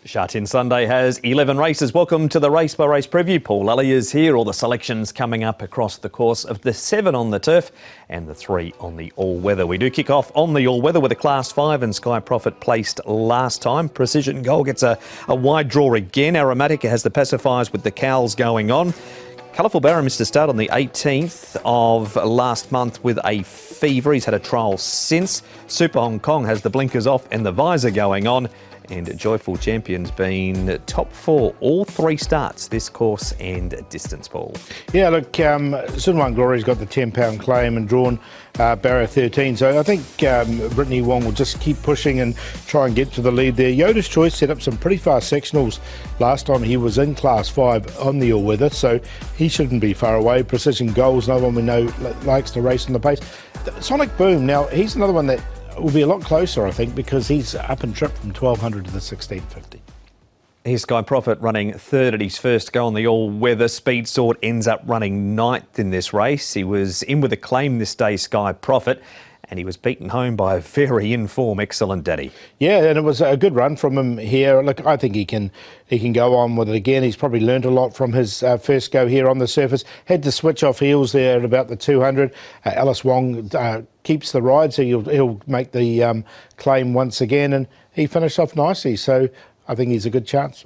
Sha Tin Sunday has 11 races. Welcome to the race by race preview. Paul Lally is here. All the selections coming up across the course of the 7 on the turf and the 3 on the all-weather. We do kick off on the all-weather with a Class 5 and Sky Profit placed last time. Precision Goal gets a wide draw again. Aromatica has the pacifiers with the cowls going on. Colourful Barrow missed a start on the 18th of last month with a fever. He's had a trial since. Super Hong Kong has the blinkers off and the visor going on. And Joyful Champion's been top 4 all 3 starts this course and distance, Paul. Yeah, look, Sunwon Glory's got the £10 claim and drawn Barrow 13. So I think Brittany Wong will just keep pushing and try and get to the lead there. Yoda's Choice set up some pretty fast sectionals last time he was in Class 5 on the all-weather, so he shouldn't be far away. Precision Goals, no one we know likes to race on the pace. Sonic Boom, now he's another one that will be a lot closer, I think, because he's up and tripped from 1200 to the 1650. Here's Sky Profit running third at his first go on the all-weather. Speed Sword ends up running 9th in this race. He was in with a claim this day, Sky Profit, and he was beaten home by a very in-form Excellent Daddy. Yeah, and it was a good run from him here. Look, I think he can go on with it again. He's probably learnt a lot from his first go here on the surface. Had to switch off heels there at about the 200. Alice Wong keeps the ride, so he'll make the claim once again, and he finished off nicely. So I think he's a good chance.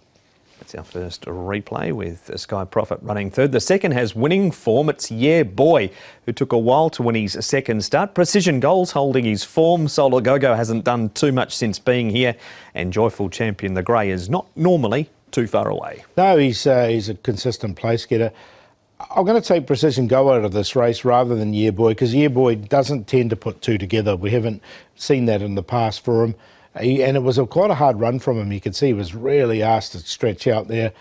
That's our first replay with Sky Profit running third. The second has winning form. It's Yeah Boy, who took a while to win his second start. Precision Goals holding his form. Solar Go-Go hasn't done too much since being here. And Joyful Champion, the grey, is not normally too far away. No, he's a consistent place getter. I'm going to take Precision Go out of this race rather than Yeah Boy, because Yeah Boy doesn't tend to put two together. We haven't seen that in the past for him. And it was quite a hard run from him. You could see he was really asked to stretch out there.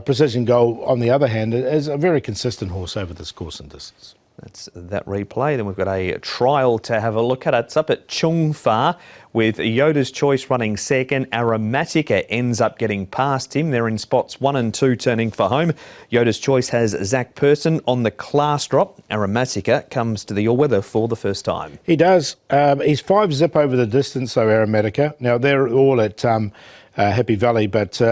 Precision Goal, on the other hand, is a very consistent horse over this course and distance. That's that replay. Then we've got a trial to have a look at. It's up at Chung Fa with Yoda's Choice running second. Aromatica ends up getting past him. They're in spots 1 and 2 turning for home. Yoda's Choice has Zach Person on the class drop. Aromatica comes to the all-weather for the first time. He does. He's 5 zip over the distance, though, Aromatica. Now, they're all at Happy Valley, but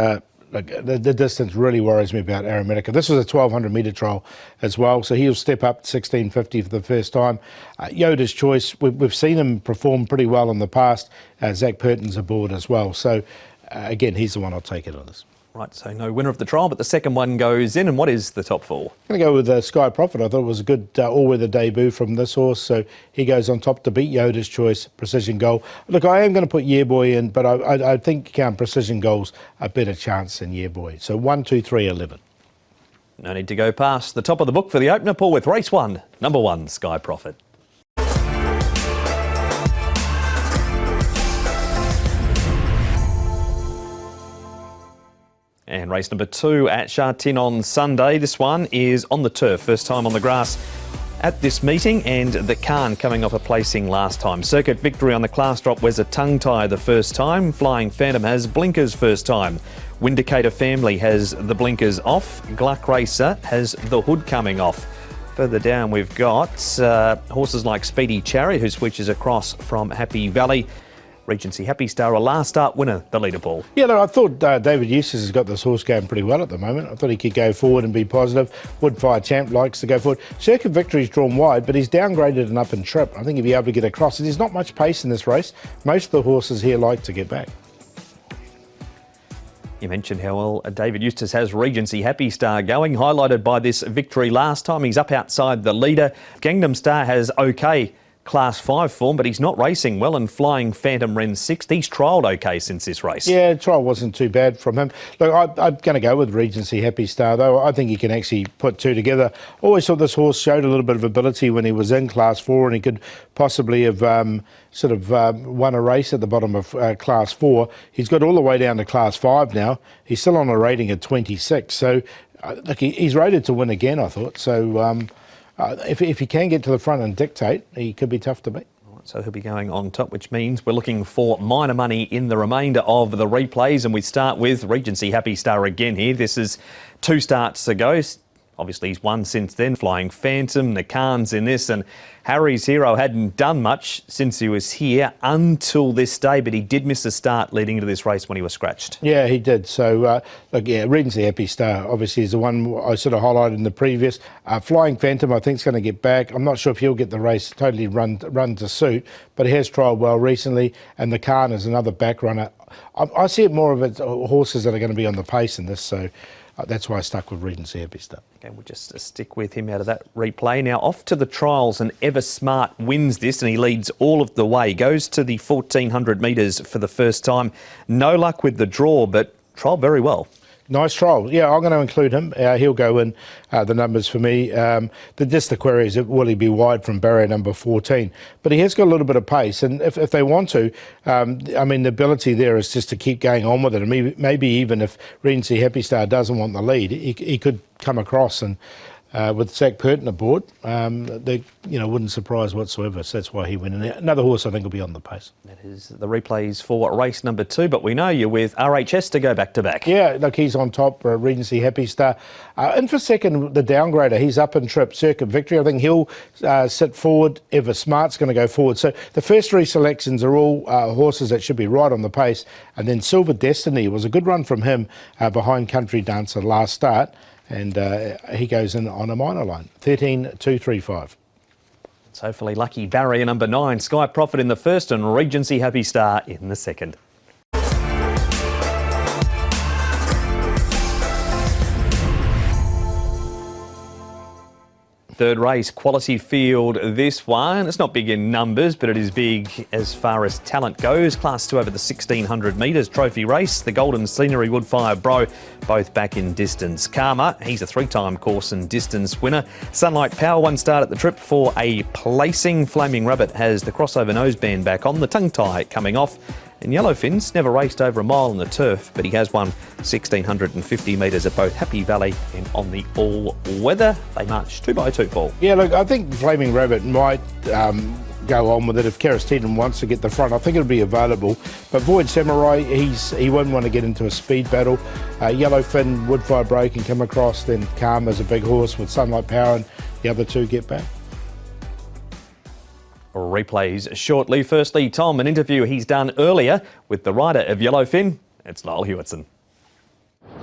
the distance really worries me about Aromatica. This was a 1200 metre trial as well, so he'll step up to 1650 for the first time. Yoda's Choice, we've seen him perform pretty well in the past. Zach Purton's aboard as well, so again, he's the one I'll take it on this. Right, so no winner of the trial, but the second one goes in. And what is the top 4? I'm going to go with Sky Profit. I thought it was a good all-weather debut from this horse, so he goes on top to beat Yoda's Choice, Precision Goal. Look, I am going to put Yeah Boy in, but I think Precision Goal's a better chance than Yeah Boy. So 1, 2, 3, 11. No need to go past the top of the book for the opener, Paul, with race 1, number 1, Sky Profit. And race number 2 at Sha Tin on Sunday. This one is on the turf, first time on the grass at this meeting, and the Khan coming off a placing last time. Circuit Victory on the class drop wears a tongue tie the first time. Flying Phantom has blinkers first time. Windicator Family has the blinkers off. Gluck Racer has the hood coming off. Further down we've got horses like Speedy Chariot, who switches across from Happy Valley. Regency Happy Star, a last start winner, the leader, Paul. Yeah, look, I thought David Eustace has got this horse going pretty well at the moment. I thought he could go forward and be positive. Woodfire Champ likes to go forward. Circuit Victory's drawn wide, but he's downgraded and up and trip. I think he'll be able to get across. There's not much pace in this race. Most of the horses here like to get back. You mentioned how well David Eustace has Regency Happy Star going, highlighted by this victory last time. He's up outside the leader. Gangnam Star has okay Class 5 form, but he's not racing well, and Flying Phantom ran 6th. He's trialled okay since this race. Yeah, trial wasn't too bad from him. Look, I'm going to go with Regency Happy Star, though. I think he can actually put 2 together. Always thought this horse showed a little bit of ability when he was in Class 4, and he could possibly have won a race at the bottom of Class 4. He's got all the way down to Class 5 now. He's still on a rating of 26, so look, he's rated to win again, I thought. So if he can get to the front and dictate, he could be tough to beat. So he'll be going on top, which means we're looking for minor money in the remainder of the replays. And we start with Regency Happy Star again here. This is 2 starts ago. Obviously, he's won since then. Flying Phantom, the Khans in this, and Harry's Hero hadn't done much since he was here until this day, but he did miss a start leading into this race when he was scratched. Yeah, he did. So, look, yeah, Regency Happy Star obviously is the one I sort of highlighted in the previous. Flying Phantom, I think, is going to get back. I'm not sure if he'll get the race totally run to suit, but he has trialled well recently, and the Khan is another back runner. I see it more of it horses that are going to be on the pace in this, so that's why I stuck with Regency Happy Star. Okay, we'll just stick with him out of that replay. Now off to the trials, and Ever Smart wins this, and he leads all of the way. Goes to the 1400 metres for the first time. No luck with the draw, but trialled very well. Nice trial. Yeah, I'm going to include him. He'll go in the numbers for me. The query is, will he be wide from barrier number 14? But he has got a little bit of pace, and if they want to, I mean, the ability there is just to keep going on with it. And maybe even if Regency Happy Star doesn't want the lead, he could come across, and with Zach Purton aboard, they wouldn't surprise whatsoever. So that's why he went in there. Another horse I think will be on the pace. That is the replays for race number 2, but we know you're with RHS to go back to back. Yeah, look, he's on top, Regency Happy Star. In for second, the downgrader, he's up in trip, Circuit Victory. I think he'll sit forward. Ever Smart's going to go forward. So the first 3 selections are all horses that should be right on the pace. And then Silver Destiny was a good run from him behind Country Dancer last start. And he goes in on a minor line, 13.235. It's hopefully lucky barrier number 9, Sky Profit in the first and Regency Happy Star in the second. Third race, quality field this one. It's not big in numbers, but it is big as far as talent goes. Class 2 over the 1600 metres trophy race. The Golden Scenery Woodfire Bro, both back in distance. Karma, he's a 3-time course and distance winner. Sunlight Power, 1 start at the trip for a placing. Flaming Rabbit has the crossover noseband back on, the tongue tie coming off. And Yellowfin's never raced over a mile on the turf, but he has won 1,650 metres at both Happy Valley and on the all-weather. They march 2 by 2, Paul. Yeah, look, I think Flaming Rabbit might go on with it if Karastinen wants to get the front. I think it'll be available. But Void Samurai, he won't want to get into a speed battle. Yellowfin, Woodfire Bro can come across, then Karma's a big horse with Sunlight Power, and the other 2 get back. Replays shortly. Firstly, Tom, an interview he's done earlier with the rider of Yellowfin. It's Lyle Hewitson.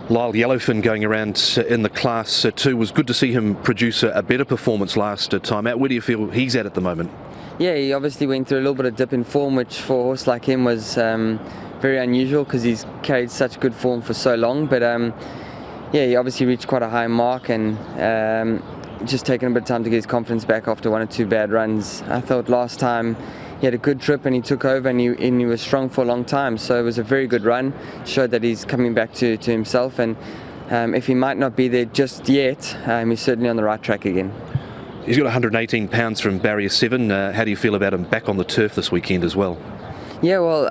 Lyle, Yellowfin going around in the Class 2. Was good to see him produce a better performance last time out. Where do you feel he's at the moment? Yeah, he obviously went through a little bit of dip in form, which for a horse like him was very unusual because he's carried such good form for so long. But yeah, he obviously reached quite a high mark, and just taking a bit of time to get his confidence back after 1 or 2 bad runs. I thought last time he had a good trip and he took over, and he was strong for a long time. So it was a very good run. Showed that he's coming back to himself, and if he might not be there just yet, he's certainly on the right track again. He's got 118 pounds from barrier 7. How do you feel about him back on the turf this weekend as well? Yeah, well,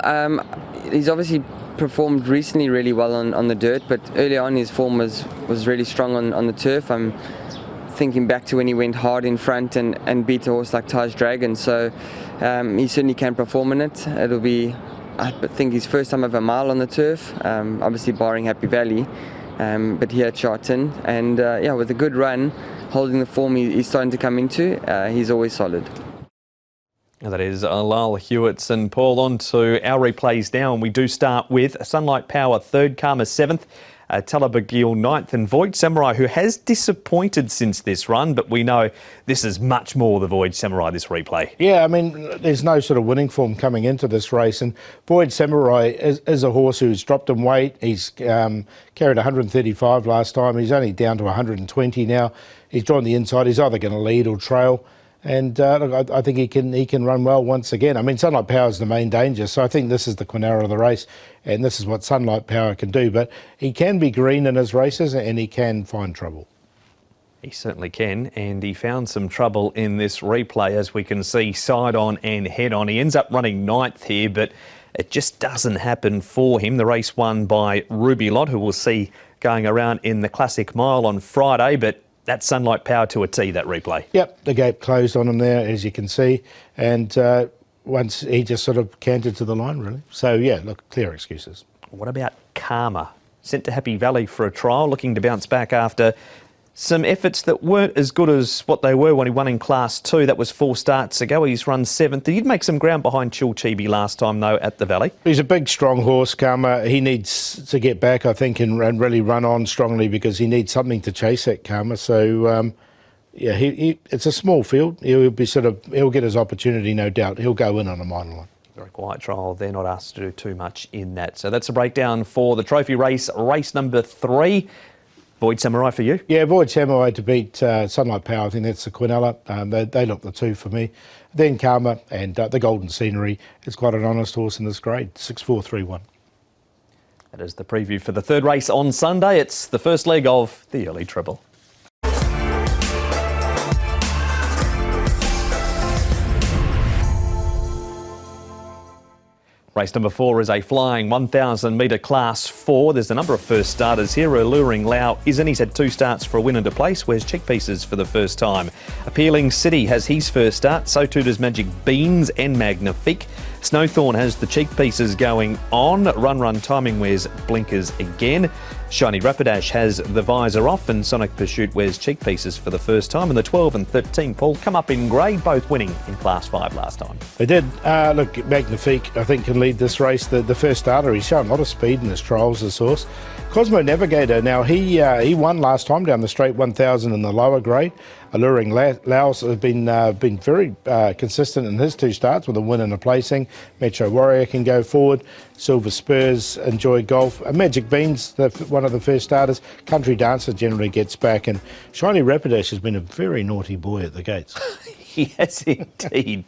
he's obviously performed recently really well on the dirt, but early on his form was really strong on the turf. I'm thinking back to when he went hard in front and beat a horse like Taj Dragon, so he certainly can perform in it. It'll be, I think, his first time over a mile on the turf, obviously barring Happy Valley, but here at Sha Tin, and yeah, with a good run, holding the form he's starting to come into, he's always solid. And that is Lyle Hewitson. Paul, on to our replays now, and we do start with Sunlight Power 3rd, Karma 7th, Talabagil 9th, and Void Samurai, who has disappointed since this run, but we know this is much more the Void Samurai, this replay. Yeah, I mean, there's no sort of winning form coming into this race, and Void Samurai is a horse who's dropped in weight. He's carried 135 last time. He's only down to 120 now. He's drawn the inside. He's either going to lead or trail. And look, I think he can run well once again. I mean, Sunlight Power is the main danger, so I think this is the Quinara of the race, and this is what Sunlight Power can do. But he can be green in his races, and he can find trouble. He certainly can, and he found some trouble in this replay, as we can see, side on and head on. He ends up running 9th here, but it just doesn't happen for him. The race won by Ruby Lot, who we'll see going around in the Classic Mile on Friday, but that's Sunlight Power to a T, that replay. Yep, the gate closed on him there, as you can see, and once he just sort of cantered to the line, really. So, yeah, look, clear excuses. What about Karma? Sent to Happy Valley for a trial, looking to bounce back after some efforts that weren't as good as what they were when he won in Class 2. That was 4 starts ago. He's run 7th. He did make some ground behind Chilchibi last time, though, at the Valley. He's a big, strong horse, Karma. He needs to get back, I think, and really run on strongly because he needs something to chase that, Karma. So, yeah, it's a small field. He'll get his opportunity, no doubt. He'll go in on a minor line. Very quiet trial. They're not asked to do too much in that. So that's a breakdown for the trophy race, race number 3. Void Samurai for you? Yeah, Void Samurai to beat Sunlight Power. I think that's the Quinella. They look the 2 for me. Then Karma and the Golden Scenery. It's quite an honest horse in this grade, 6-4-3-1. That is the preview for the 3rd race on Sunday. It's the first leg of the early treble. Race number 4 is a flying 1,000 metre Class 4. There's a number of first starters here. Alluring Lau isn't. He's had 2 starts for a win and a place. Wears cheek pieces for the first time. Appealing City has his first start. So too does Magic Beans and Magnifique. Snowthorn has the cheek pieces going on. Run Timing wears blinkers again. Shiny Rapidash has the visor off, and Sonic Pursuit wears cheek pieces for the first time. And the 12 and 13, Paul, come up in grade, both winning in Class 5 last time. They did. Look, Magnifique, I think, can lead this race. The first starter, he's shown a lot of speed in his trials, this horse. Cosmo Navigator, now he won last time down the straight 1,000 in the lower grade. Alluring Laos has been very consistent in his 2 starts with a win and a placing. Metro Warrior can go forward. Silver Spurs, Enjoy Golf. Magic Beans, one of the first starters. Country Dancer generally gets back. And Shiny Rapidash has been a very naughty boy at the gates. He has indeed.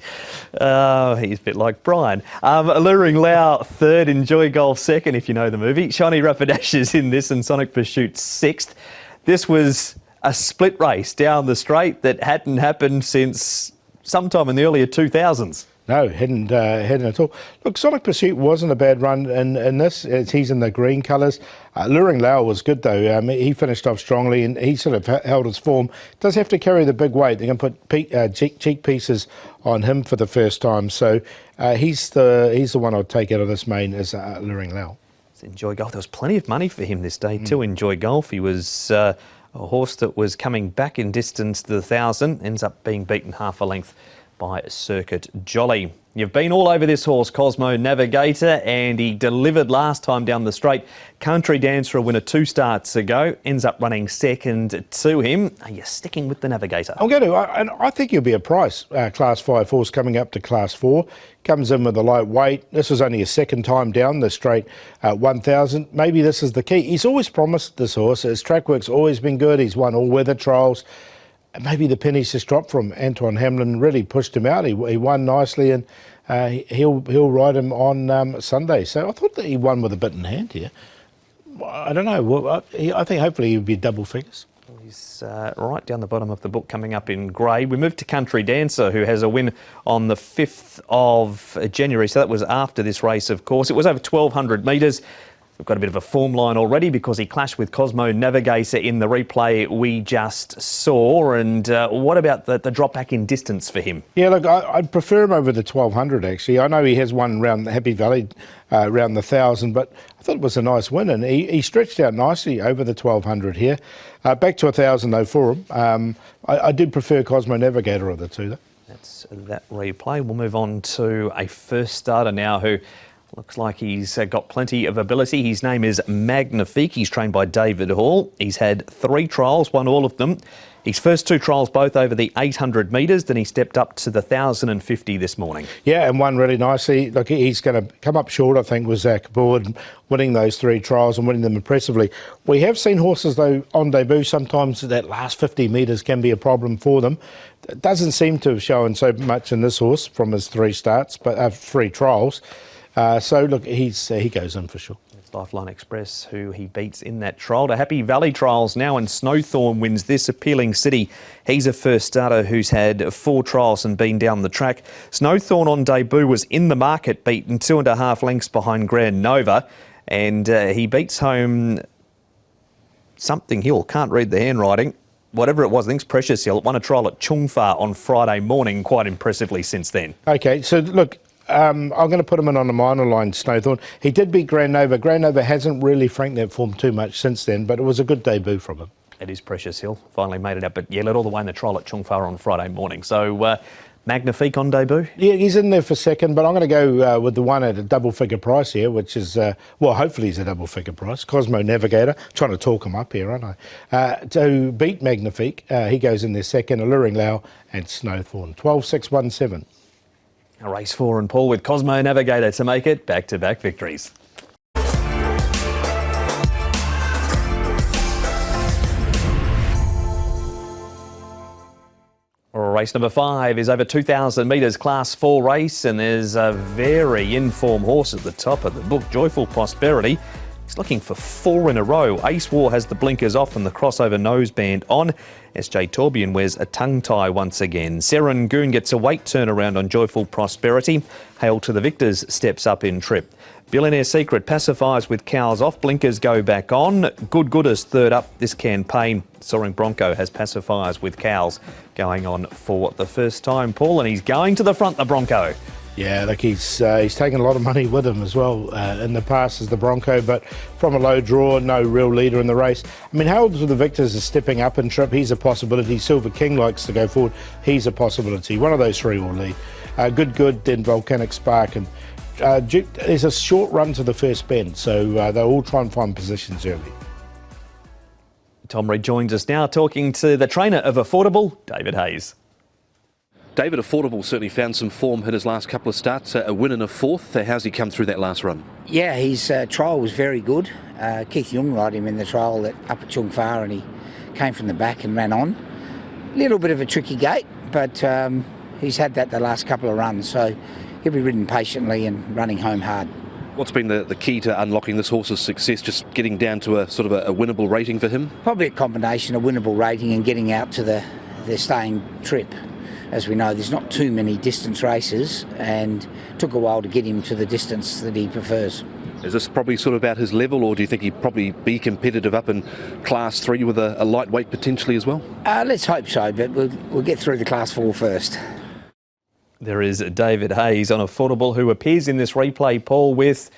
He's a bit like Brian. Alluring Lau 3rd, Enjoy Golf 2nd, if you know the movie. Shiny Rapidash is in this, and Sonic Pursuit 6th. This was a split race down the straight that hadn't happened since sometime in the earlier 2000s. No, hadn't at all. Look, Sonic Pursuit wasn't a bad run in this. He's in the green colours. Luring Lau was good, though. He finished off strongly and he sort of held his form. Does have to carry the big weight. They're going to put cheek pieces on him for the first time. So he's the one I'd take out of this main is Luring Lau. Enjoy Golf. There was plenty of money for him this day too. Enjoy Golf. He was a horse that was coming back in distance to the 1,000. Ends up being beaten half a length by Circuit Jolly. You've been all over this horse, Cosmo Navigator, and he delivered last time down the straight. Country Dancer, a winner 2 starts ago, ends up running 2nd to him. Are you sticking with the Navigator? I'm going to. I think he'll be a price. Class 5 horse coming up to Class 4. Comes in with a light weight. This was only his 2nd time down the straight 1,000. Maybe this is the key. He's always promised this horse. His track work's always been good. He's won all weather trials. Maybe the pennies just dropped from Anton Hamlin, really pushed him out. He won nicely, and he'll ride him on Sunday. So I thought that he won with a bit in hand here. I don't know. I think hopefully he'll be double figures. He's right down the bottom of the book coming up in grey. We move to Country Dancer, who has a win on the 5th of January. So that was after this race, of course. It was over 1,200 metres. We've got a bit of a form line already because he clashed with Cosmo Navigator in the replay we just saw. And what about the drop back in distance for him? Yeah, look, I'd prefer him over the 1,200, actually. I know he has one around the Happy Valley, around the 1,000, but I thought it was a nice win. And he stretched out nicely over the 1,200 here. Back to 1,000, though, for him. I did prefer Cosmo Navigator of the 2, though. That's that replay. We'll move on to a first starter now who looks like he's got plenty of ability. His name is Magnifique. He's trained by David Hall. He's had 3 trials, won all of them. His first 2 trials both over the 800 metres, then he stepped up to the 1,050 this morning. Yeah, and won really nicely. Look, he's going to come up short, I think, with Zach Board, winning those 3 trials and winning them impressively. We have seen horses, though, on debut, sometimes that last 50 metres can be a problem for them. It doesn't seem to have shown so much in this horse from his 3 starts, but 3 trials. So, look, he goes in for sure. It's Lifeline Express who he beats in that trial. To Happy Valley trials now, and Snowthorn wins this. Appealing City, he's a first starter who's had 4 trials and been down the track. Snowthorn on debut was in the market, beaten 2.5 lengths behind Grand Nova, and he beats home Something Hill. Can't read the handwriting. Whatever it was, I think it's Precious Hill. Won a trial at Chungfa on Friday morning quite impressively since then. OK, so look, I'm going to put him in on the minor line, Snowthorn. He did beat Grand Nova. Grand Nova hasn't really franked that form too much since then, but it was a good debut from him. It is Precious Hill. Finally made it out, but yeah, led all the way in the trial at Chung Fa on Friday morning. So Magnifique on debut? Yeah, he's in there for second, but I'm going to go with the one at a double-figure price here, which is, hopefully he's a double-figure price. Cosmo Navigator, trying to talk him up here, aren't I? To beat Magnifique, he goes in there second, Alluring Lau and Snowthorn. 12-6-1-7. A race 4 and Paul with Cosmo Navigator to make it back-to-back victories. Race number 5 is over 2,000 metres Class 4 race, and there's a very in-form horse at the top of the book, Joyful Prosperity. He's looking for 4 in a row. Ace War has the blinkers off and the crossover noseband on. SJ Torbjorn wears a tongue tie once again. Serangoon gets a weight turnaround on Joyful Prosperity. Hail to the Victors steps up in trip. Billionaire Secret pacifies with cows off, blinkers go back on. Good is third up this campaign. Soaring Bronco has pacifiers with cows going on for the first time, Paul, and he's going to the front, the Bronco. Yeah, look, he's taken a lot of money with him as well in the past as the Bronco, but from a low draw, no real leader in the race. I mean, Harold with the Victors is stepping up in trip. He's a possibility. Silver King likes to go forward. He's a possibility. One of those three will lead. Good, then Volcanic Spark. And there's a short run to the first bend, so they'll all try and find positions early. Tom Reid joins us now talking to the trainer of Affordable, David Hayes. David, Affordable certainly found some form in his last couple of starts, a win and a fourth. How's he come through that last run? Yeah, his trial was very good. Keith Young rode him in the trial up at Chung Fa, and he came from the back and ran on. Little bit of a tricky gate, but he's had that the last couple of runs, so he'll be ridden patiently and running home hard. What's been the key to unlocking this horse's success, just getting down to a sort of a winnable rating for him? Probably a combination of winnable rating and getting out to the staying trip. As we know, there's not too many distance races, and it took a while to get him to the distance that he prefers. Is this probably sort of about his level, or do you think he'd probably be competitive up in Class 3 with a lightweight potentially as well? Let's hope so, but we'll get through the Class 4 first. There is David Hayes on Affordable, who appears in this replay, Paul, with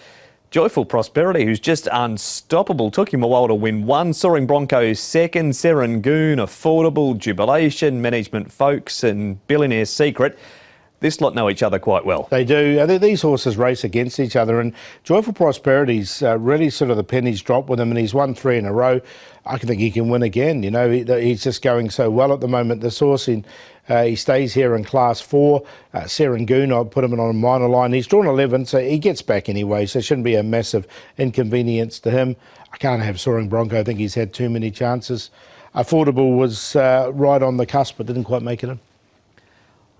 Joyful Prosperity, who's just unstoppable. Took him a while to win one. Soaring Bronco second. Serangoon, Affordable, Jubilation, Management Folks and Billionaire Secret. This lot know each other quite well. They do. These horses race against each other, and Joyful Prosperity's really sort of the pennies dropped with him, and he's won 3 in a row. I think he can win again. You know, he's just going so well at the moment. This horse, he stays here in Class 4. Serangoon, I'll put him on a minor line. He's drawn 11, so he gets back anyway, so it shouldn't be a massive inconvenience to him. I can't have Soaring Bronco. I think he's had too many chances. Affordable was right on the cusp, but didn't quite make it in.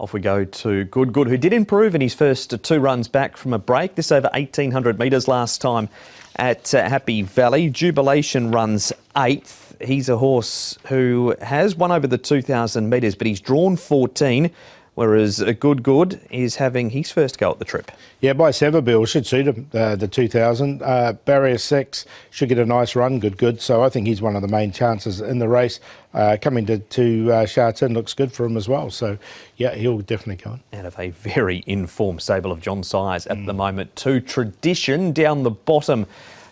Off we go to Good, who did improve in his first 2 runs back from a break. This over 1,800 metres last time at Happy Valley. Jubilation runs 8th. He's a horse who has won over the 2,000 metres, but he's drawn 14, whereas Good is having his first go at the trip. Yeah, by Savabeel should suit him, the 2,000. Barrier 6 should get a nice run, Good. So I think he's one of the main chances in the race. Coming to Sha Tin looks good for him as well. So, yeah, he'll definitely go on. Out of a very informed stable of John Size at the moment. To Tradition down the bottom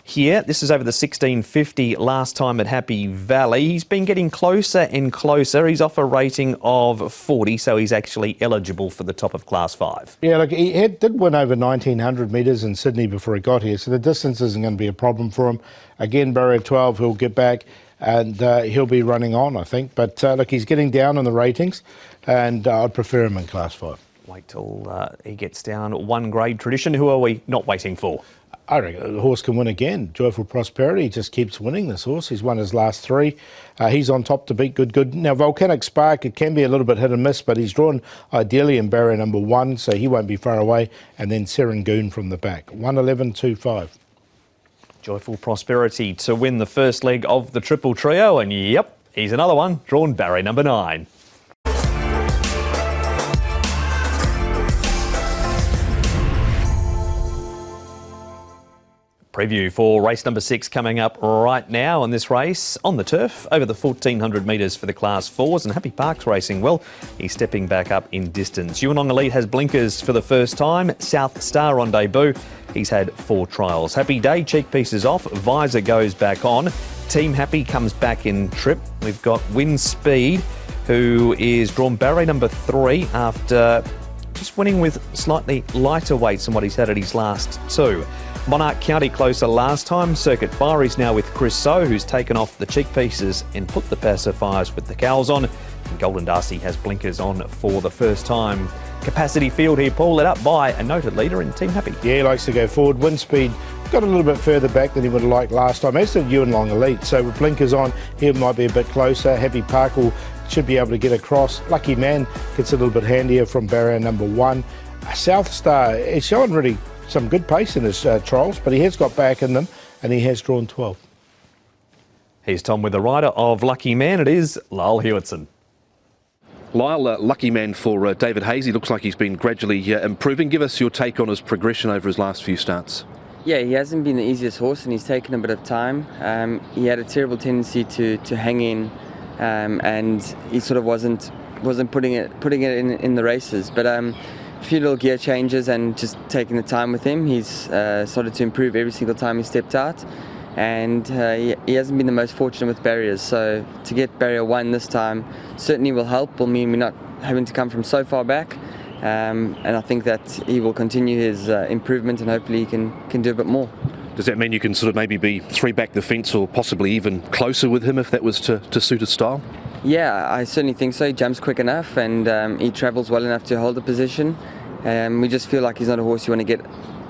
here. This is over the 1650 last time at Happy Valley. He's been getting closer and closer. He's off a rating of 40, so he's actually eligible for the top of Class 5. Yeah, look, he did win over 1,900 metres in Sydney before he got here, so the distance isn't going to be a problem for him. Again, barrier 12, he'll get back and he'll be running on, I think. But look, he's getting down in the ratings, and I'd prefer him in Class 5. Wait till he gets down 1 grade. Tradition, who are we not waiting for? I reckon the horse can win again. Joyful Prosperity just keeps winning, this horse. He's won his last 3. He's on top to beat Good. Now, Volcanic Spark, it can be a little bit hit and miss, but he's drawn ideally in barrier number 1, so he won't be far away. And then Serangoon from the back. 1:11.25. Joyful Prosperity to win the first leg of the Triple Trio. And yep, he's another one, drawn barrier number 9. Preview for race number 6 coming up right now, and this race on the turf over the 1,400 metres for the Class 4s, and Happy Park's racing well. He's stepping back up in distance. Yuanong Elite has blinkers for the first time. South Star on debut. He's had 4 trials. Happy Day, cheek pieces off. Visor goes back on. Team Happy comes back in trip. We've got Win Speed, who is drawn barrier number 3 after just winning with slightly lighter weights than what he's had at his last 2. Monarch County closer last time. Circuit Fire is now with Chris So, who's taken off the cheek pieces and put the pacifiers with the cowls on. And Golden Darcy has blinkers on for the first time. Capacity field here, Paul, led up by a noted leader in Team Happy. Yeah, he likes to go forward. Wind Speed got a little bit further back than he would have liked last time, as did Yuen Elite. So with blinkers on, he might be a bit closer. Happy Park should be able to get across. Lucky Man gets a little bit handier from barrier number 1. South Star is showing really some good pace in his trials, but he has got back in them and he has drawn 12. Here's Tom with the rider of Lucky Man. It is Lyle Hewitson. Lyle, lucky man for David Hayes. He looks like he's been gradually improving. Give us your take on his progression over his last few starts. Yeah, he hasn't been the easiest horse and he's taken a bit of time. He had a terrible tendency to hang in and he sort of wasn't putting it in the races. But a few little gear changes and just taking the time with him, he's started to improve every single time he stepped out. And he hasn't been the most fortunate with barriers, so to get barrier 1 this time certainly will help, will mean we're not having to come from so far back, and I think that he will continue his improvement and hopefully he can do a bit more. Does that mean you can sort of maybe be 3 back the fence or possibly even closer with him if that was to suit his style? Yeah, I certainly think so. He jumps quick enough and he travels well enough to hold the position. We just feel like he's not a horse you want to get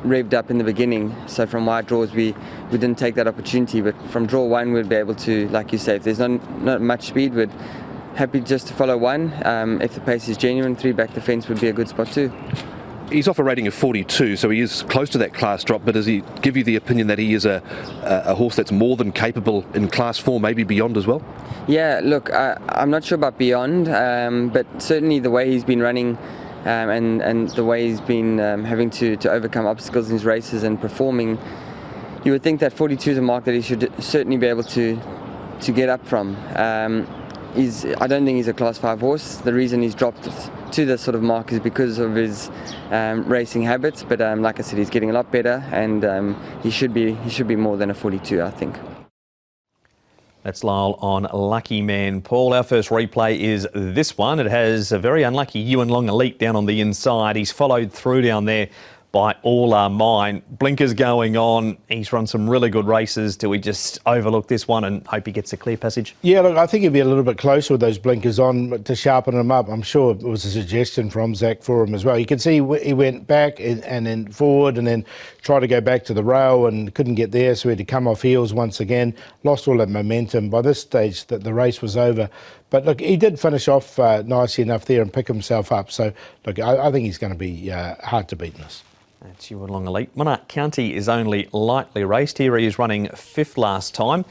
revved up in the beginning, so from wide draws we didn't take that opportunity, but from draw 1 we'd be able to, like you say, if there's not much speed, we're happy just to follow 1. If the pace is genuine, 3 back the fence would be a good spot too. He's off a rating of 42, so he is close to that class drop, but does he give you the opinion that he is a horse that's more than capable in class 4, maybe beyond as well? Yeah, look, I'm not sure about beyond, but certainly the way he's been running and the way he's been having to overcome obstacles in his races and performing, you would think that 42 is a mark that he should certainly be able to get up from. I don't think he's a class 5 horse. The reason he's dropped to this sort of mark is because of his racing habits, but like I said, he's getting a lot better and he should be more than a 42, I think. That's Lyle on Lucky Man. Paul, our first replay is this one. It has a very unlucky Yuen Elite down on the inside. He's followed through down there by All Are Mine. Blinkers going on. He's run some really good races. Do we just overlook this one and hope he gets a clear passage? Yeah, look, I think he'll be a little bit closer with those blinkers on to sharpen him up. I'm sure it was a suggestion from Zach for him as well. You can see he went back and then forward and then tried to go back to the rail and couldn't get there, so he had to come off heels once again. Lost all that momentum. By this stage, the race was over. But look, he did finish off nicely enough there and pick himself up. So, look, I think he's going to be hard to beat in this. That's Yuen Elite. Monarch County is only lightly raced. Here he is running 5th last time.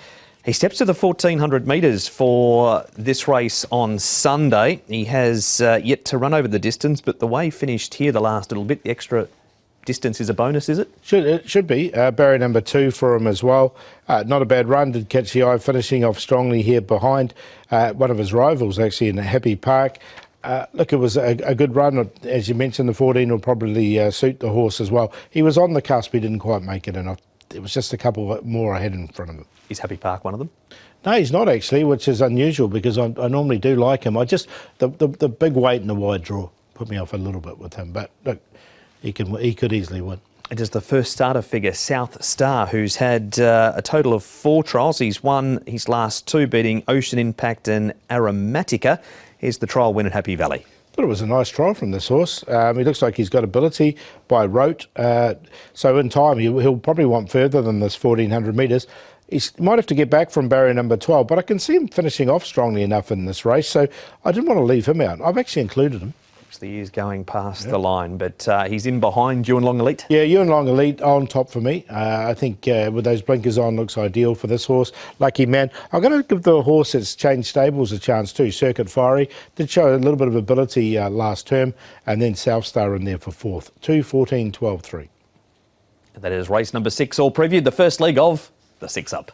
He steps to the 1,400 metres for this race on Sunday. He has yet to run over the distance, but the way he finished here the last little bit, the extra distance is a bonus, is it? It should be. Barrier number 2 for him as well. Not a bad run. Did catch the eye, finishing off strongly here behind one of his rivals, actually, in Happy Park. Look, it was a good run. As you mentioned, the 14 will probably suit the horse as well. He was on the cusp. He didn't quite make it, and it was just a couple more ahead in front of him. Is Happy Park one of them? No, he's not actually, which is unusual because I normally do like him. The big weight and the wide draw put me off a little bit with him, but look, he could easily win. It is the first starter figure, South Star, who's had a total of 4 trials. He's won his last 2, beating Ocean Impact and Aromatica. Here's the trial win at Happy Valley. Thought it was a nice trial from this horse. He looks like he's got ability by rote. So in time, he'll probably want further than this 1,400 metres. He might have to get back from barrier number 12, but I can see him finishing off strongly enough in this race, so I didn't want to leave him out. I've actually included him. The year's going past the line, but he's in behind Yuen Elite. Yeah, Yuen Elite on top for me. I think with those blinkers on looks ideal for this horse. Lucky Man. I'm going to give the horse that's changed stables a chance too. Circuit Fiery did show a little bit of ability last term, and then South Star in there for 4th. 2, 14, 12, 3. That is race number 6, all previewed, the first leg of the 6 Up.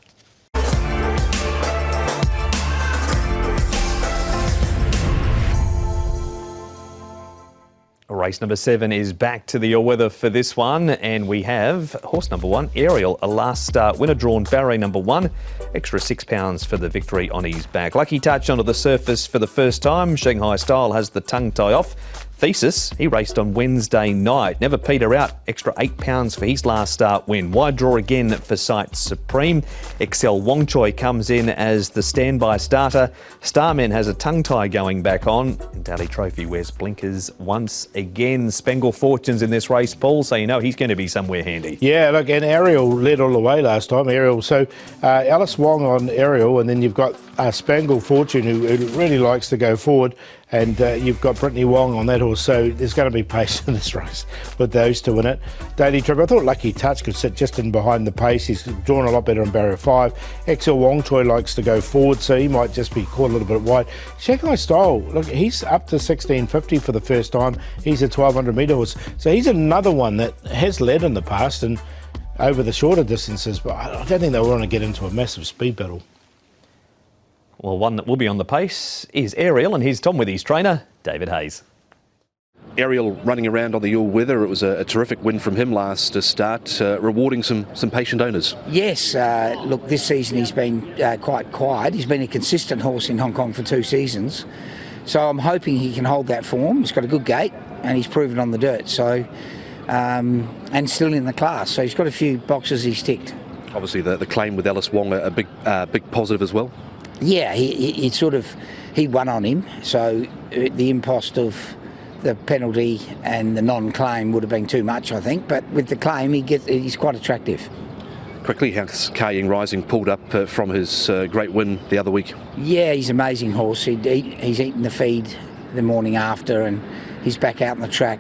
Race number 7 is back to the all-weather for this one, and we have horse number 1, Ariel, a last start winner, drawn barrier number 1, extra £6 for the victory on his back. Lucky Touch onto the surface for the first time. Shanghai Style has the tongue tie off. Thesis, he raced on Wednesday night. Never Peter out, extra £8 for his last start win. Wide draw again for Sight Supreme. Excel Wong Choi comes in as the standby starter. Starman has a tongue tie going back on. And Daly Trophy wears blinkers once again. Spangle Fortunes in this race, Paul, so you know he's going to be somewhere handy. Yeah, look, and Ariel led all the way last time. Ariel, so Alice Wong on Ariel, and then you've got Spangle Fortune, who really likes to go forward. And you've got Brittany Wong on that horse, so there's going to be pace in this race with those two in it. Daily Trip, I thought Lucky Touch could sit just in behind the pace. He's drawn a lot better in barrier 5. XL Wong Choi likes to go forward, so he might just be caught a little bit wide. Shanghai Style, look, he's up to 1650 for the first time. He's a 1200 metre horse, so he's another one that has led in the past and over the shorter distances, but I don't think they want to get into a massive speed battle. Well, one that will be on the pace is Ariel, and here's Tom with his trainer, David Hayes. Ariel running around on the all-weather, it was a terrific win from him last start, rewarding some patient owners. Yes, look, this season he's been quite quiet. He's been a consistent horse in Hong Kong for 2 seasons. So I'm hoping he can hold that form. He's got a good gait and he's proven on the dirt. So, and still in the class. So he's got a few boxes he's ticked. Obviously the claim with Alice Wong, a big positive as well. Yeah, he won on him. So the impost of the penalty and the non-claim would have been too much, I think. But with the claim, he's quite attractive. Quickly, how's Kaying Rising pulled up from his great win the other week? Yeah, he's an amazing horse. He's eaten the feed the morning after and he's back out on the track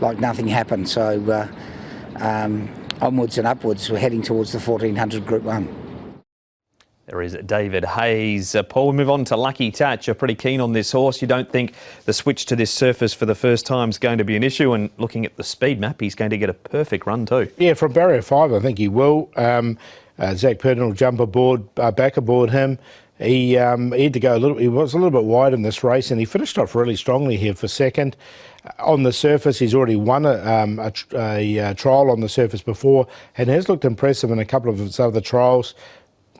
like nothing happened. So onwards and upwards, we're heading towards the 1400 Group 1. There is David Hayes. Paul, we move on to Lucky Touch. You're pretty keen on this horse. You don't think the switch to this surface for the first time is going to be an issue, and looking at the speed map, he's going to get a perfect run too. Yeah, from barrier 5, I think he will. Zach Purton will jump aboard, back aboard him. He had to go he was a little bit wide in this race, and he finished off really strongly here for second. On the surface, he's already won a trial on the surface before, and has looked impressive in a couple of his other trials.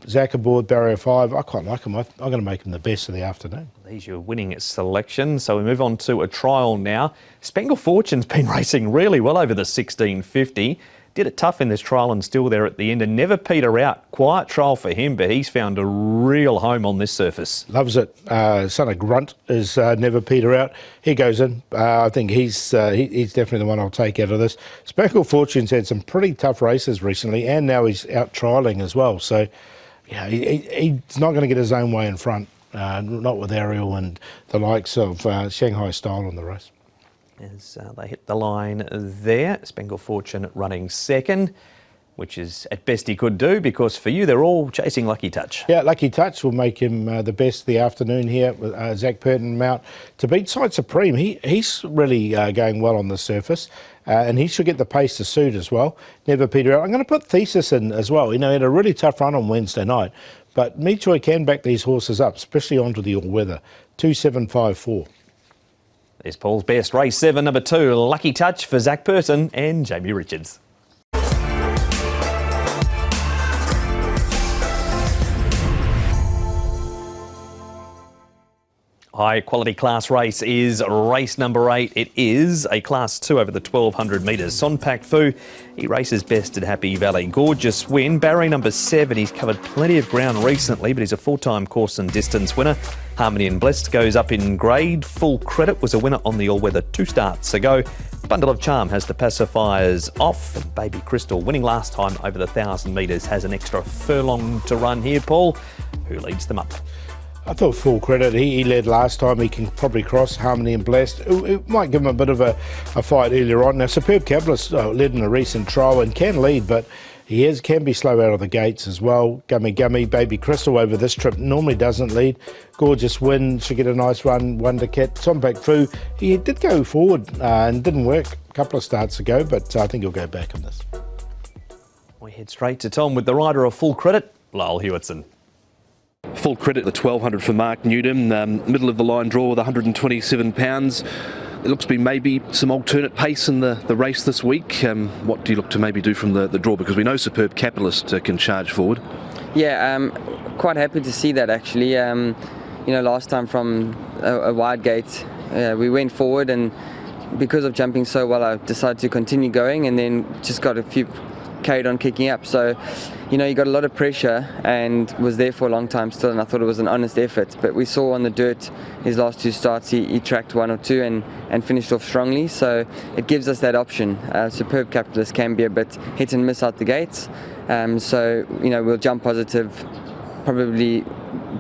Zach aboard barrier 5. I quite like him. I'm going to make him the best of the afternoon. These are your winning selection. So we move on to a trial now. Spangle Fortune's been racing really well over the 1650. Did it tough in this trial and still there at the end, and never peter out. Quiet trial for him, but he's found a real home on this surface. Loves it. Son of Grunt is never peter out. He goes in. I think he's definitely the one I'll take out of this. Spangle Fortune's had some pretty tough races recently, and now he's out trialling as well. So, yeah, he's not going to get his own way in front, not with Ariel and the likes of Shanghai Style on the race. As they hit the line there, Spangle Fortune running second, which is at best he could do, because for you they're all chasing Lucky Touch. Yeah, Lucky Touch will make him the best of the afternoon here with Zach Purton mount to beat Sight Supreme. He's really going well on the surface. And he should get the pace to suit as well. Never peter out. I'm going to put Thesis in as well. You know, he had a really tough run on Wednesday night. But Mechoy can back these horses up, especially onto the all-weather. 2-7-5-4. There's Paul's best. Race 7, number 2, Lucky Touch for Zach Purton and Jamie Richards. High quality class race is race number 8. It is a class 2 over the 1200 metres. Sonpak Fu, he races best at Happy Valley. Gorgeous win. Barry number 7, he's covered plenty of ground recently, but he's a full-time course and distance winner. Harmony and Blessed goes up in grade. Full Credit was a winner on the all-weather 2 starts ago. Bundle of Charm has the pacifiers off. And Baby Crystal, winning last time over the 1,000 metres, has an extra furlong to run here. Paul, who leads them up? I thought Full Credit, he led last time. He can probably cross Harmony and Blessed. It might give him a bit of a fight earlier on. Now, Superb Capitalist led in a recent trial and can lead, but he can be slow out of the gates as well. Gummy Gummy, Baby Crystal over this trip normally doesn't lead. Gorgeous Win should get a nice run. Wonder Cat, Sonpak Fu, he did go forward and didn't work a couple of starts ago, but I think he'll go back in this. We head straight to Tom with the rider of Full Credit, Lyle Hewitson. Full Credit, the 1200 for Mark Newton, middle of the line draw with £127. It looks to be maybe some alternate pace in the race this week. What do you look to maybe do from the draw? Because we know Superb Capitalist can charge forward. Yeah, quite happy to see that actually. Last time from a wide gate, we went forward, and because of jumping so well, I decided to continue going, and then just got a few carried on kicking up. So, he got a lot of pressure and was there for a long time still, and I thought it was an honest effort. But we saw on the dirt his last two starts, he tracked one or two and finished off strongly. So it gives us that option. Superb Capitalist can be a bit hit and miss out the gates. So, we'll jump positive, probably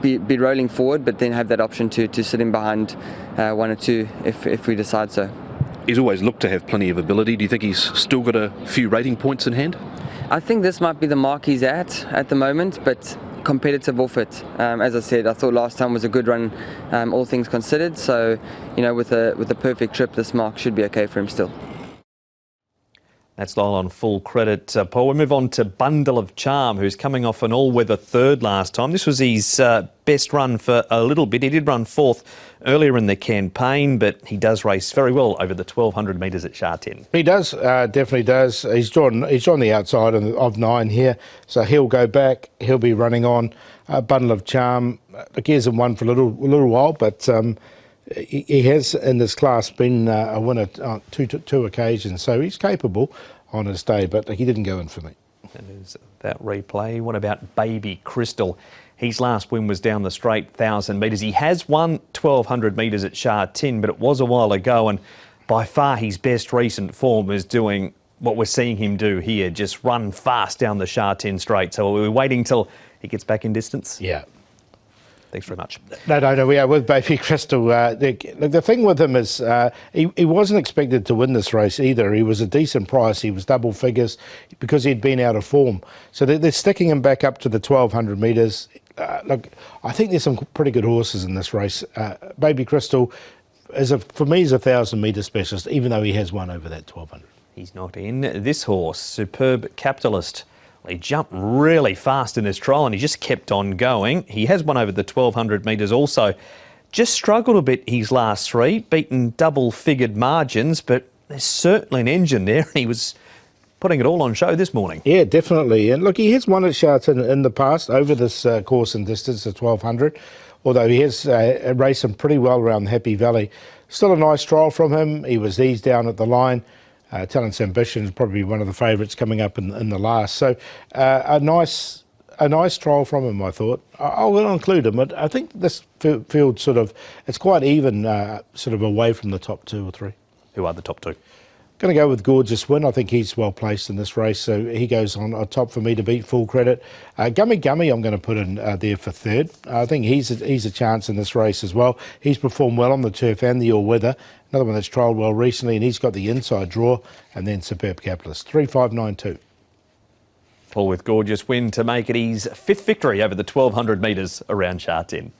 be rolling forward, but then have that option to sit in behind one or two if we decide so. He's always looked to have plenty of ability. Do you think he's still got a few rating points in hand? I think this might be the mark he's at the moment, but competitive off it. As I said, I thought last time was a good run, all things considered. So, with a perfect trip, this mark should be okay for him still. That's Lyle on full credit, Paul. We move on to Bundle of Charm, who's coming off an all-weather third last time. This was his best run for a little bit. He did run fourth earlier in the campaign, but he does race very well over the 1,200 metres at Sha Tin. He does, definitely does. He's drawn the outside of 9 here, so he'll go back. He'll be running on. Bundle of Charm, look, he hasn't won for a little while, but he has in this class been a winner on two occasions, so he's capable on his day, but he didn't go in for me. That is that replay. What about Baby Crystal? His last win was down the straight 1,000 metres. He has won 1,200 metres at Sha Tin, but it was a while ago, and by far his best recent form is doing what we're seeing him do here, just run fast down the Sha Tin straight. So we're waiting till he gets back in distance? Yeah. Thanks very much. No, we are with Baby Crystal. The thing with him is he wasn't expected to win this race either. He was a decent price. He was double figures because he'd been out of form. So they're sticking him back up to the 1,200 metres. Look, I think there's some pretty good horses in this race. Baby Crystal, for me, is a 1,000 metre specialist, even though he has won over that 1,200. He's not in. This horse, Superb Capitalist. He jumped really fast in this trial and he just kept on going. He has won over the 1,200 metres also. Just struggled a bit his last three, beaten double-figured margins, but there's certainly an engine there. He was putting it all on show this morning. Yeah, definitely. And look, he has won at Sha Tin in the past over this course and distance, the 1,200, although he has raced them pretty well around the Happy Valley. Still a nice trial from him. He was eased down at the line. Talent's Ambition is probably one of the favourites coming up in the last. So a nice trial from him, I thought. I'll include him. I think this field it's quite even, sort of away from the top 2 or 3. Who are the top 2? Going to go with Gorgeous Win. I think he's well placed in this race, so he goes on top for me to beat, full credit. Gummy Gummy I'm going to put in there for third. I think he's a chance in this race as well. He's performed well on the turf and the all-weather. Another one that's trialled well recently, and he's got the inside draw, and then Superb Capitalist. 3-5-9-2. Paul with Gorgeous Win to make it his 5th victory over the 1,200 metres around Sha Tin.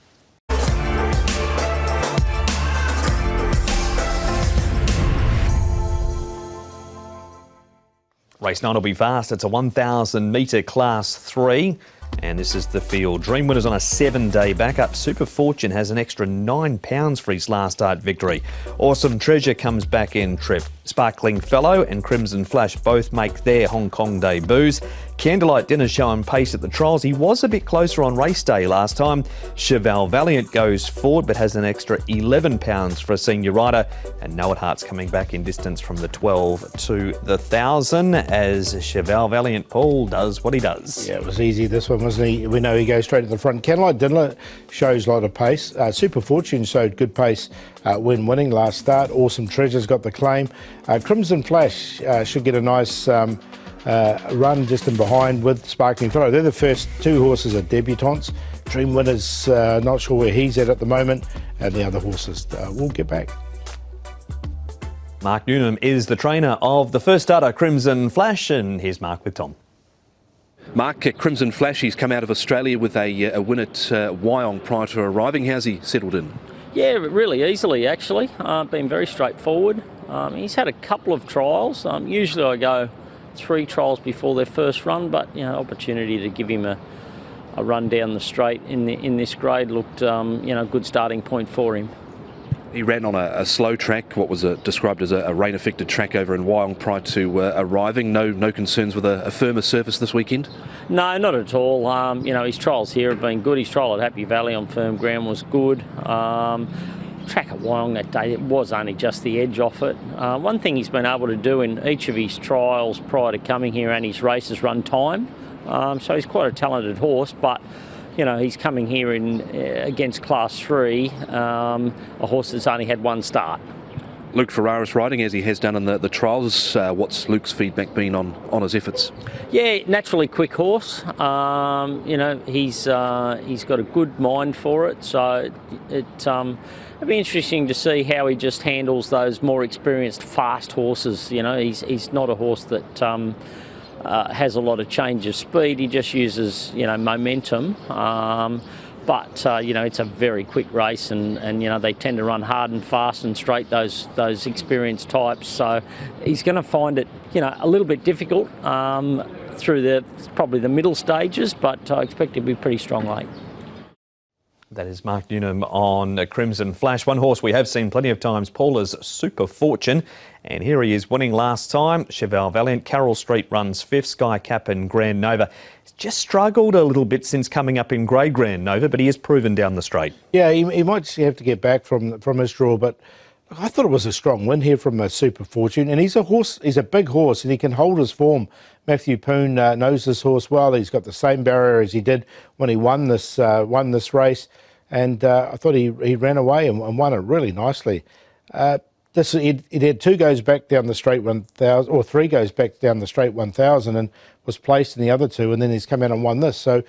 Race 9 will be fast. It's a 1,000 metre Class 3. And this is the field. Dream Winners on a 7-day backup. Super Fortune has an extra £9 for his last start victory. Awesome Treasure comes back in trip. Sparkling Fellow and Crimson Flash both make their Hong Kong debuts. Candlelight Dinner showing pace at the trials. He was a bit closer on race day last time. Cheval Valiant goes forward but has an extra £11 for a senior rider. And Know It Heart's coming back in distance from the 12 to the 1,000 as Cheval Valiant Paul does what he does. Yeah, it was easy this one, wasn't he? We know he goes straight to the front. Candlelight Dinner shows a lot of pace. Super Fortune showed good pace when winning last start. Awesome Treasure's got the claim. Crimson Flash should get a nice run just in behind with Sparkling Fellow. They're the first 2 horses are debutants. Dream Winners, not sure where he's at the moment, and the other horses will get back. Mark Newnham is the trainer of the first starter, Crimson Flash, and here's Mark with Tom. Mark, Crimson Flash, he's come out of Australia with a win at Wyong prior to arriving. How's he settled in? Yeah, really easily actually. Been very straightforward. He's had a couple of trials. Usually I go 3 trials before their first run, but opportunity to give him a run down the straight in this grade looked good starting point for him. He ran on a slow track, what was described as a rain-affected track over in Wyong prior to arriving. No concerns with a firmer surface this weekend? No, not at all. His trials here have been good. His trial at Happy Valley on firm ground was good. Track at Wyong that day, it was only just the edge off it. One thing he's been able to do in each of his trials prior to coming here and his races run time. So he's quite a talented horse, but he's coming here against Class 3, a horse that's only had one start. Luke Ferraris riding as he has done in the trials. What's Luke's feedback been on his efforts? Yeah, naturally quick horse. He's got a good mind for it, so it'll be interesting to see how he just handles those more experienced fast horses. He's not a horse that has a lot of change of speed. He just uses momentum. But it's a very quick race, and they tend to run hard and fast and straight, those experienced types. So he's going to find it a little bit difficult through probably the middle stages, but I expect he'll be pretty strong late. That is Mark Newnham on Crimson Flash. One horse we have seen plenty of times, Paula's Super Fortune. And here he is winning last time. Cheval Valiant, Carroll Street runs 5th, Sky Cap and Grand Nova. He's just struggled a little bit since coming up in grade Grand Nova, but he has proven down the straight. Yeah, he might have to get back from his draw, but I thought it was a strong win here from a Super Fortune. And he's a big horse and he can hold his form. Matthew Poon knows this horse well. He's got the same barrier as he did when he won this race. And I thought he ran away and won it really nicely. He had 2 goes back down the straight 1,000, or 3 goes back down the straight 1,000 and was placed in the other 2, and then he's come out and won this. So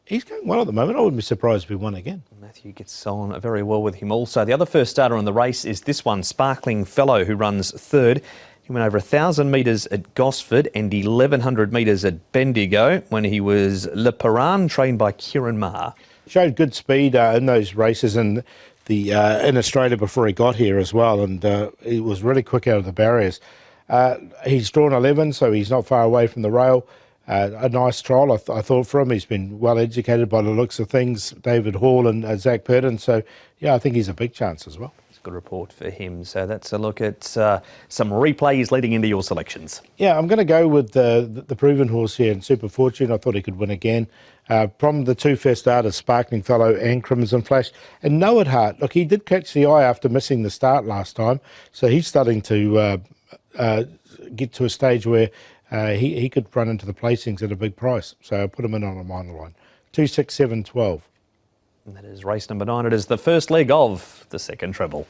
he's going well at the moment. I wouldn't be surprised if he won again. Matthew gets on very well with him also. The other first starter on the race is this one, Sparkling Fellow, who runs 3rd. He went over 1,000 metres at Gosford and 1,100 metres at Bendigo when he was Le Paran, trained by Kieran Maher. Showed good speed in those races in Australia before he got here as well, and he was really quick out of the barriers. He's drawn 11, so he's not far away from the rail. A nice trial, I thought, for him. He's been well educated by the looks of things, David Hall and Zach Purden, so yeah, I think he's a big chance as well. It's a good report for him. So that's a look at some replays leading into your selections. Yeah, I'm going to go with the proven horse here in Super Fortune. I thought he could win again. From the 2 first starters, Sparkling Fellow and Crimson Flash. And Know It Heart, look, he did catch the eye after missing the start last time, so he's starting to get to a stage where he could run into the placings at a big price. So I put him in on a minor line. 2, 6, 7, 12. And that is race number 9. It is the first leg of the second treble.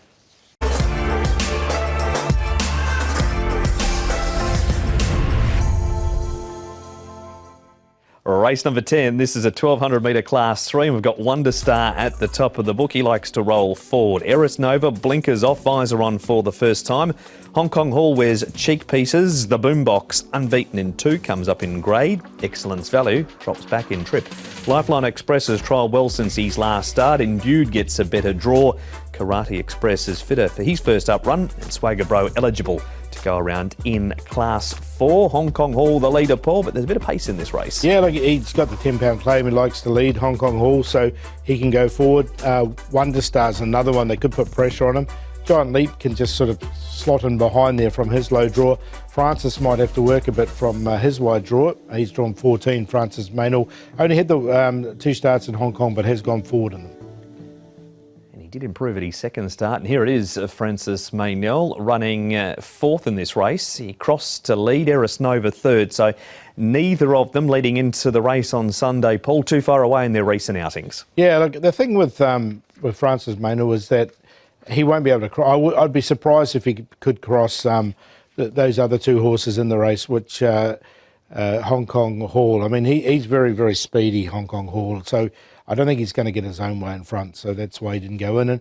Race number 10, this is a 1,200 metre Class 3, and we've got Wonder Star at the top of the book. He likes to roll forward. Eris Nova, blinkers off, visor on for the first time. Hong Kong Hall wears cheek pieces. The Boombox, unbeaten in 2, comes up in grade. Excellence Value drops back in trip. Lifeline Express has trialled well since his last start. Endued gets a better draw. Karate Express is fitter for his first up run, and Swagger Bro eligible to go around in Class 4. Hong Kong Hall the leader, Paul, but there's a bit of pace in this race. Yeah, look, he's got the 10-pound claim. He likes to lead Hong Kong Hall, so he can go forward. Wonder Star's another one that could put pressure on him. Giant Leap can just sort of slot in behind there from his low draw. Francis might have to work a bit from his wide draw. He's drawn 14, Francis Maynell. Only had the 2 starts in Hong Kong, but has gone forward in them. He did improve at his second start, and here it is, Francis Maynell running 4th in this race. He crossed to lead, Eris Nova 3rd, so neither of them leading into the race on Sunday, Paul, too far away in their recent outings. Yeah, look, the thing with Francis Maynell is that he won't be able to cross. I'd be surprised if he could cross those other 2 horses in the race, which Hong Kong Hall. I mean, he's very, very speedy, Hong Kong Hall, so I don't think he's going to get his own way in front, so that's why he didn't go in. And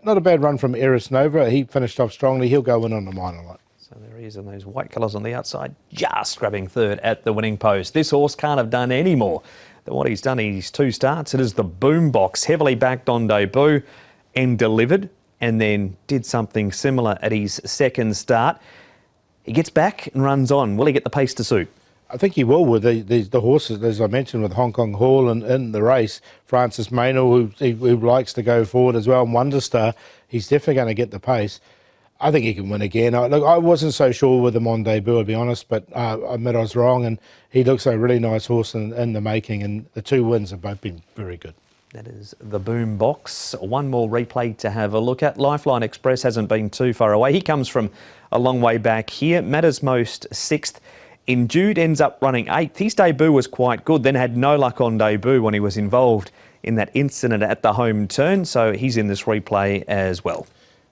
not a bad run from Eris Nova. He finished off strongly. He'll go in on the minor line. So there he is in those white colours on the outside, just grabbing 3rd at the winning post. This horse can't have done any more than what he's done in his 2 starts. It is the Boombox, heavily backed on debut and delivered, and then did something similar at his second start. He gets back and runs on. Will he get the pace to suit? I think he will with the horses, as I mentioned, with Hong Kong Hall and in the race. Francis Maynell, who likes to go forward as well, and Wonder Star, he's definitely going to get the pace. I think he can win again. Look, I wasn't so sure with him on debut, I'll be honest, but I admit I was wrong, and he looks a really nice horse in the making, and the 2 wins have both been very good. That is the boom box. One more replay to have a look at. Lifeline Express hasn't been too far away. He comes from a long way back here. Matters Most 6th. Jude ends up running 8th. His debut was quite good, then had no luck on debut when he was involved in that incident at the home turn, so he's in this replay as well.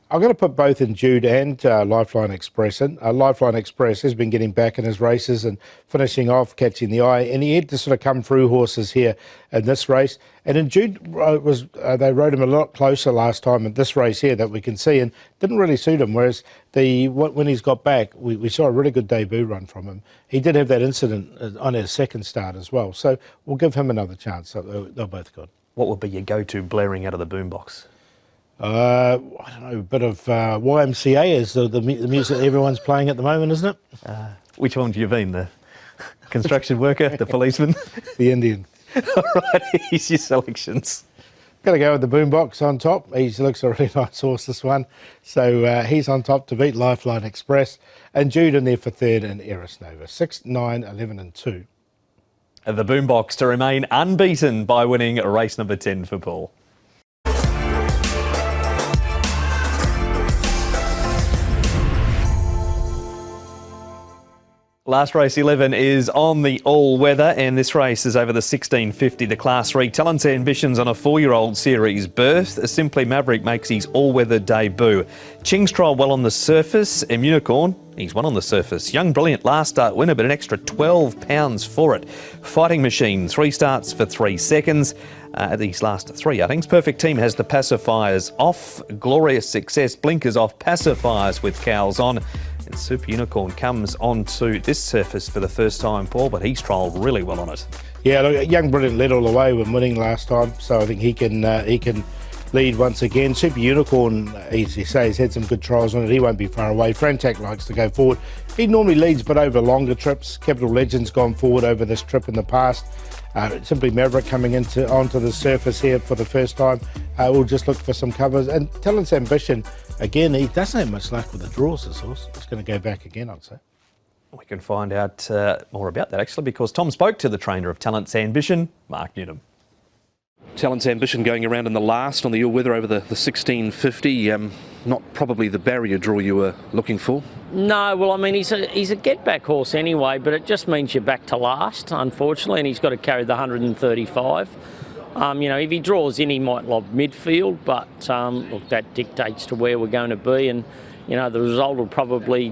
I'm going to put both in Jude and Lifeline Express in. Lifeline Express has been getting back in his races and finishing off, catching the eye, and he had to sort of come through horses here in this race. And in Jude, they rode him a lot closer last time in this race here that we can see, and didn't really suit him, whereas when he's got back, we saw a really good debut run from him. He did have that incident on his second start as well, so we'll give him another chance. So they're both good. What would be your go-to blaring out of the boombox? I don't know, a bit of YMCA is the music everyone's playing at the moment, isn't it? Which one have you been? The construction worker, the policeman? The Indian. All right, here's your selections. Got to go with the boombox on top. He looks a really nice horse, this one. So he's on top to beat Lifeline Express. And Jude in there for 3rd and Eris Nova. 6, 9, 11 and 2. The boombox to remain unbeaten by winning race number 10 for Paul. Last race 11 is on the all-weather, and this race is over the 1650, the Class 3 Talent's Ambitions on a 4-year-old series birth. Simply Maverick makes his all-weather debut. Ching's trial well on the surface. Unicorn, he's won on the surface. Young Brilliant last start winner, but an extra £12 for it. Fighting Machine, 3 starts for 3 seconds. These last 3 outings. Perfect Team has the pacifiers off. Glorious Success, blinkers off, pacifiers with cowls on. And Super Unicorn comes onto this surface for the first time, Paul, but he's trialled really well on it. Yeah, look, Young Brilliant led all the way when winning last time, so I think he can lead once again. Super Unicorn, as you say, has had some good trials on it. He won't be far away. Frantac likes to go forward. He normally leads, but over longer trips. Capital Legend's gone forward over this trip in the past. Simply Maverick coming onto the surface here for the first time. We'll just look for some covers. And Talent's Ambition, again, he doesn't have much luck with the draws, this horse. He's going to go back again, I'd say. We can find out more about that, actually, because Tom spoke to the trainer of Talent's Ambition, Mark Newnham. Talent's Ambition going around in the last on the all-weather over the 1650. Not probably the barrier draw you were looking for. No, well, I mean, he's a get-back horse anyway, but it just means you're back to last, unfortunately, and he's got to carry the 135. If he draws in, he might lob midfield, but look, that dictates to where we're going to be, and the result will probably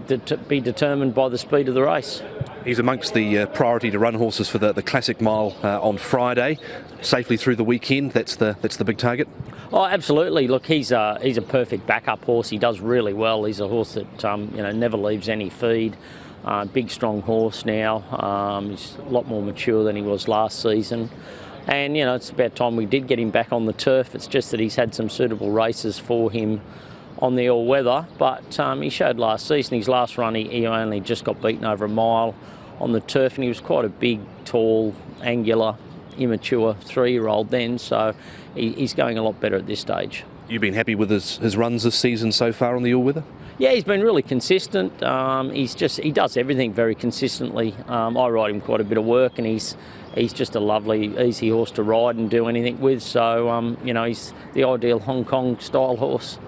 be determined by the speed of the race. He's amongst the priority to run horses for the Classic Mile on Friday, safely through the weekend. That's the big target. Oh, absolutely. Look, he's a perfect backup horse. He does really well. He's a horse that never leaves any feed. Big, strong horse now. He's a lot more mature than he was last season. And, it's about time we did get him back on the turf. It's just that he's had some suitable races for him on the all-weather. But he showed last season, his last run, he only just got beaten over a mile on the turf, and he was quite a big, tall, angular, immature 3-year-old then. So he's going a lot better at this stage. You've been happy with his runs this season so far on the all-weather? Yeah, he's been really consistent. He does everything very consistently. I ride him quite a bit of work, and he's just a lovely, easy horse to ride and do anything with. So, he's the ideal Hong Kong style horse.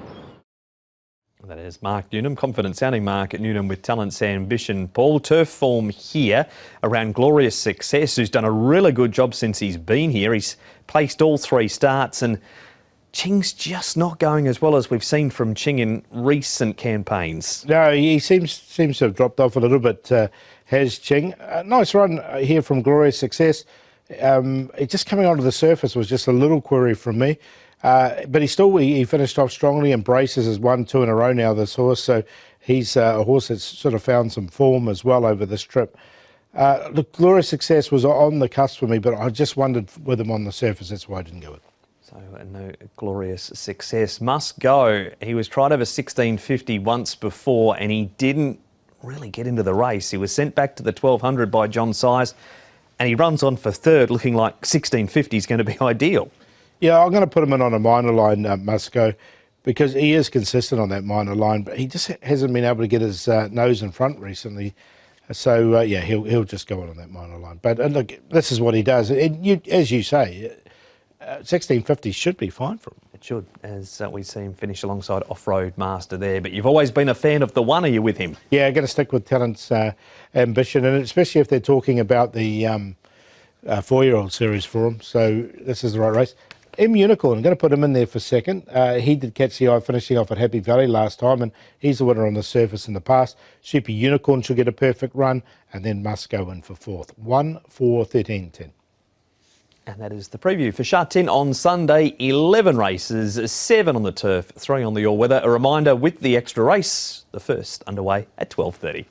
That is Mark Newnham, confident sounding Mark Newnham with Talent's Ambition. Paul, turf form here around Glorious Success, who's done a really good job since he's been here. He's placed all 3 starts, and Ching's just not going as well as we've seen from Ching in recent campaigns. No, he seems to have dropped off a little bit, has Ching. Nice run here from Glorious Success. Just coming onto the surface was just a little query from me. But he finished off strongly, and Braces has won 2 in a row now, this horse. So he's a horse that's sort of found some form as well over this trip. Look, Glorious Success was on the cusp for me, but I just wondered with him on the surface. That's why I didn't go with it. So no Glorious Success. Must go. He was tried over 1650 once before, and he didn't really get into the race. He was sent back to the 1200 by John Size, and he runs on for third, looking like 1650 is going to be ideal. Yeah, I'm going to put him in on a minor line, Musco, because he is consistent on that minor line, but he just hasn't been able to get his nose in front recently. So, yeah, he'll just go on that minor line. But look, this is what he does. And as you say, 1650 should be fine for him. It should, as we see him finish alongside Off-Road Master there. But you've always been a fan of the one. Are you with him? Yeah, I'm going to stick with Talent's ambition, and especially if they're talking about the 4-year-old series for him. So this is the right race. M Unicorn, I'm going to put him in there for second. He did catch the eye finishing off at Happy Valley last time, and he's the winner on the surface in the past. Super Unicorn should get a perfect run, and then must go in for fourth. 1, 4, 13, 10. And that is the preview for Sha Tin on Sunday. 11 races, 7 on the turf, 3 on the all-weather. A reminder, with the extra race, the first underway at 12:30.